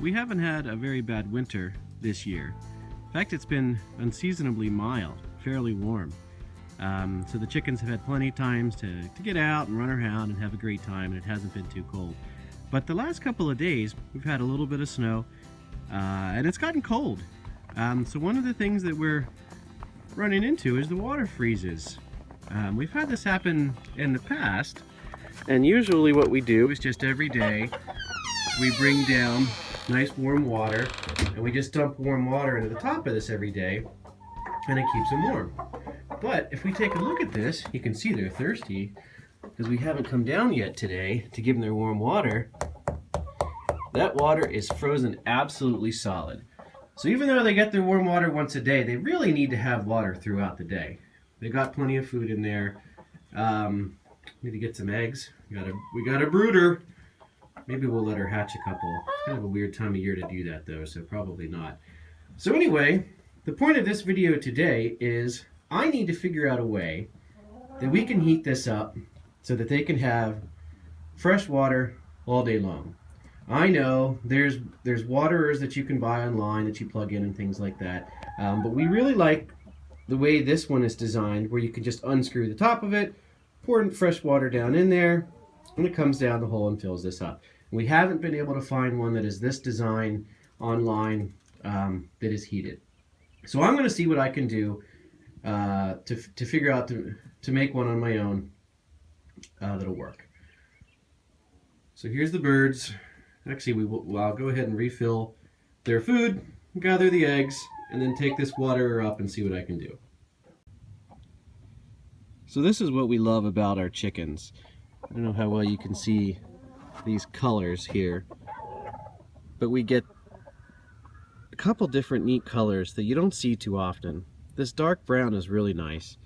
We haven't had a very bad winter this year. In fact, it's been unseasonably mild, fairly warm. So the chickens have had plenty of times to get out and run around and have a great time, and it hasn't been too cold. But the last couple of days, we've had a little bit of snow, and it's gotten cold. So one of the things that we're running into is the water freezes. We've had this happen in the past, and usually what we do is just every day we bring down nice warm water, and we just dump warm water into the top of this every day, and it keeps them warm. But if we take a look at this, you can see they're thirsty because we haven't come down yet today to give them their warm water. That water is frozen absolutely solid. So even though they get their warm water once a day, they really need to have water throughout the day. They got plenty of food in there. Need to get some eggs. We got a brooder. Maybe we'll let her hatch a couple. It's kind of a weird time of year to do that though, so probably not. So anyway, the point of this video today is I need to figure out a way that we can heat this up so that they can have fresh water all day long. I know there's waterers that you can buy online that you plug in and things like that, but we really like the way this one is designed, where you can just unscrew the top of it, pour fresh water down in there, and it comes down the hole and fills this up. We haven't been able to find one that is this design online that is heated. So I'm going to see what I can do to figure out to make one on my own that'll work. So here's the birds. Actually, I'll go ahead and refill their food, gather the eggs, and then take this water up and see what I can do. So this is what we love about our chickens. I don't know how well you can see these colors here, but we get a couple different neat colors that you don't see too often. This dark brown is really nice,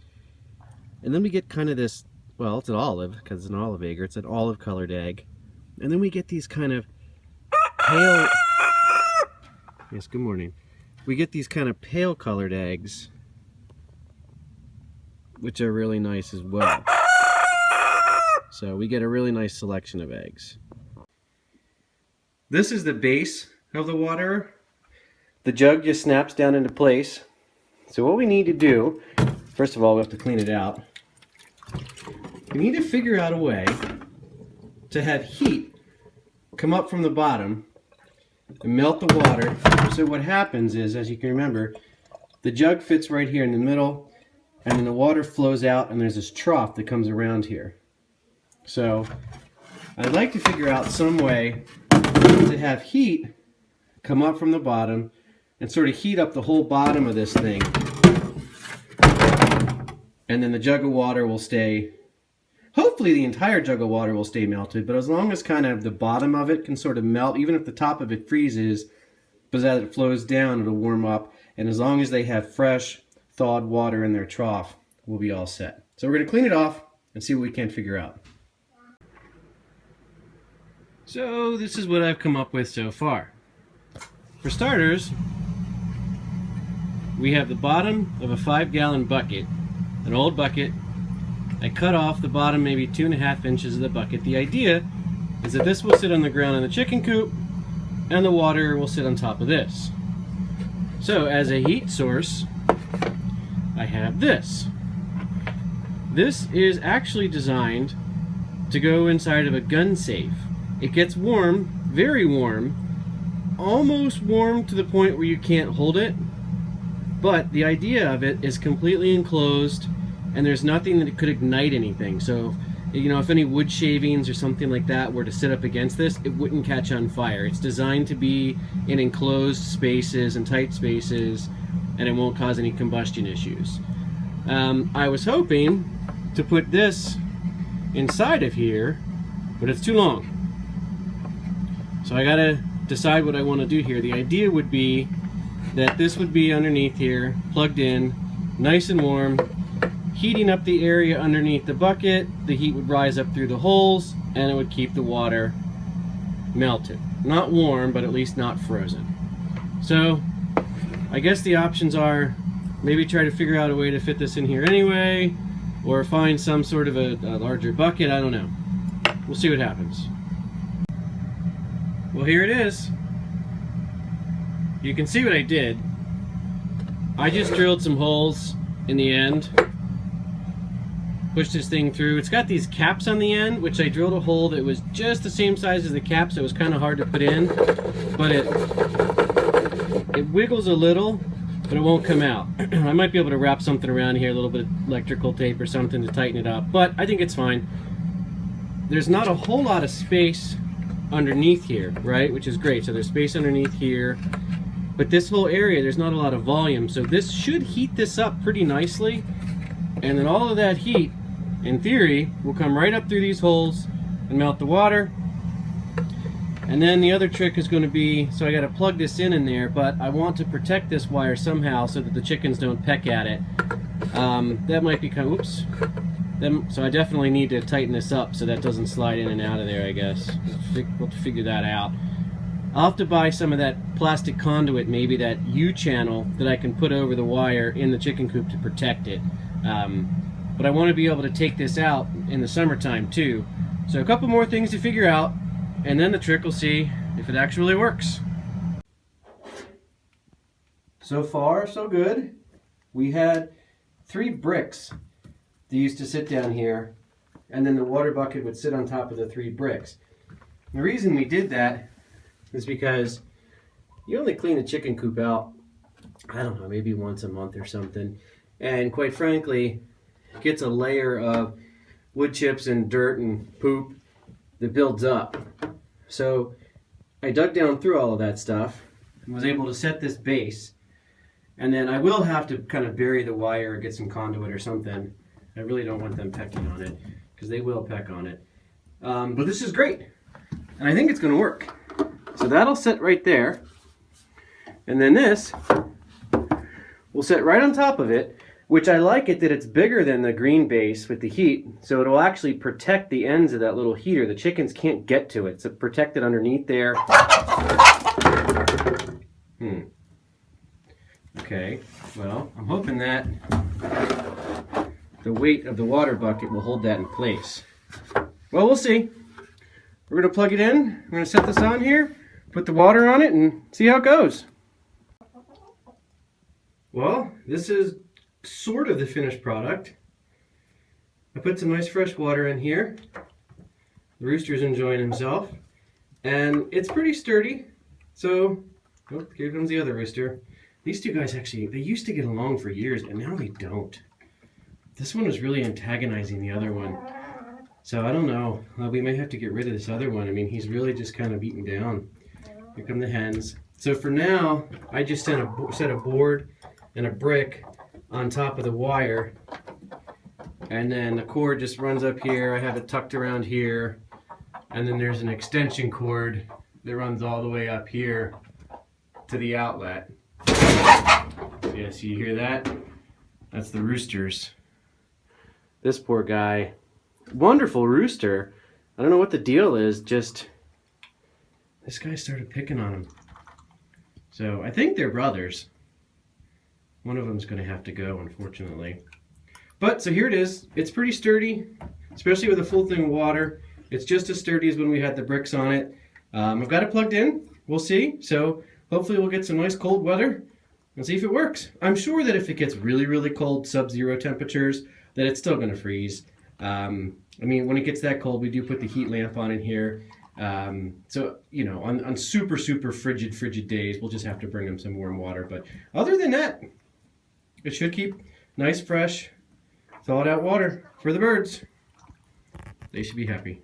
and then we get kind of this, well, it's an olive because it's an olive egg, or it's an olive colored egg, and then we get these kind of pale, yes, good morning, we get these kind of pale colored eggs, which are really nice as well. So we get a really nice selection of eggs. This is the base of the water. The jug just snaps down into place. So what we need to do, first of all, we have to clean it out. We need to figure out a way to have heat come up from the bottom and melt the water. So what happens is, as you can remember, the jug fits right here in the middle, and then the water flows out, and there's this trough that comes around here. So I'd like to figure out some way to have heat come up from the bottom and sort of heat up the whole bottom of this thing. And then the jug of water will stay, hopefully the entire jug of water will stay melted, but as long as kind of the bottom of it can sort of melt, even if the top of it freezes, but as it flows down, it'll warm up. And as long as they have fresh, thawed water in their trough, we'll be all set. So we're going to clean it off and see what we can figure out. So this is what I've come up with so far. For starters, we have the bottom of a 5-gallon bucket, an old bucket. I cut off the bottom maybe 2.5 inches of the bucket. The idea is that this will sit on the ground in the chicken coop, and the water will sit on top of this. So as a heat source, I have this. This is actually designed to go inside of a gun safe. It gets warm, very warm, almost warm to the point where you can't hold it, but the idea of it is completely enclosed, and there's nothing that could ignite anything. So, you know, if any wood shavings or something like that were to sit up against this, it wouldn't catch on fire. It's designed to be in enclosed spaces and tight spaces, and it won't cause any combustion issues. I was hoping to put this inside of here, but it's too long. So I gotta decide what I want to do here. The idea would be that this would be underneath here, plugged in, nice and warm, heating up the area underneath the bucket. The heat would rise up through the holes, and it would keep the water melted. Not warm, but at least not frozen. So I guess the options are maybe try to figure out a way to fit this in here anyway, or find some sort of a larger bucket. I don't know. We'll see what happens. Well, here it is. you can see what I did. I just drilled some holes in the end, pushed this thing through. It's got these caps on the end, which I drilled a hole that was just the same size as the cap, so it was kind of hard to put in, but it wiggles a little, but it won't come out. I might be able to wrap something around here, a little bit of electrical tape or something to tighten it up, but I think it's fine. There's not a whole lot of space underneath here, right, which is great. So there's space underneath here, but this whole area, there's not a lot of volume, so this should heat this up pretty nicely, and then all of that heat, in theory, will come right up through these holes and melt the water. And then the other trick is going to be, so I got to plug this in there, but I want to protect this wire somehow so that the chickens don't peck at it. That might be kind of, oops. So I definitely need to tighten this up so that doesn't slide in and out of there, I guess. We'll have to figure that out. I'll have to buy some of that plastic conduit, maybe that U-channel that I can put over the wire in the chicken coop to protect it. But I want to be able to take this out in the summertime too. So a couple more things to figure out, and then the trick will see if it actually works. So far, so good. We had 3 bricks that used to sit down here, and then the water bucket would sit on top of the 3 bricks. The reason we did that is because you only clean the chicken coop out, I don't know, maybe once a month or something. And quite frankly, it gets a layer of wood chips and dirt and poop that builds up. So I dug down through all of that stuff and was able to set this base. And then I will have to kind of bury the wire or get some conduit or something. I really don't want them pecking on it, because they will peck on it. But this is great, and I think it's going to work. So that'll sit right there, and then this will sit right on top of it, which I like it that it's bigger than the green base with the heat, so it'll actually protect the ends of that little heater. The chickens can't get to it, so protected underneath there. Okay, well, I'm hoping that the weight of the water bucket will hold that in place. Well, we'll see. We're going to plug it in. We're going to set this on here, put the water on it, and see how it goes. Well, this is sort of the finished product. I put some nice fresh water in here. The rooster's enjoying himself. And it's pretty sturdy. So, oh, here comes the other rooster. These 2 guys actually, they used to get along for years, and now they don't. This one was really antagonizing the other one. So I don't know. We may have to get rid of this other one. I mean, he's really just kind of beaten down. Here come the hens. So for now, I just set a board and a brick on top of the wire. And then the cord just runs up here. I have it tucked around here. And then there's an extension cord that runs all the way up here to the outlet. Yeah, so you hear that? That's the roosters. This poor guy, wonderful rooster. I don't know what the deal is, just this guy started picking on him. So I think they're brothers. One of them's going to have to go, unfortunately. But so here it is. It's pretty sturdy, especially with a full thing of water. It's just as sturdy as when we had the bricks on it. I've got it plugged in. We'll see. So hopefully we'll get some nice cold weather and see if it works. I'm sure that if it gets really, really cold, sub-zero temperatures, that it's still going to freeze. I mean, when it gets that cold, we do put the heat lamp on in here. So, you know, on super, super frigid days, we'll just have to bring them some warm water. But other than that, it should keep nice, fresh, thawed out water for the birds. They should be happy.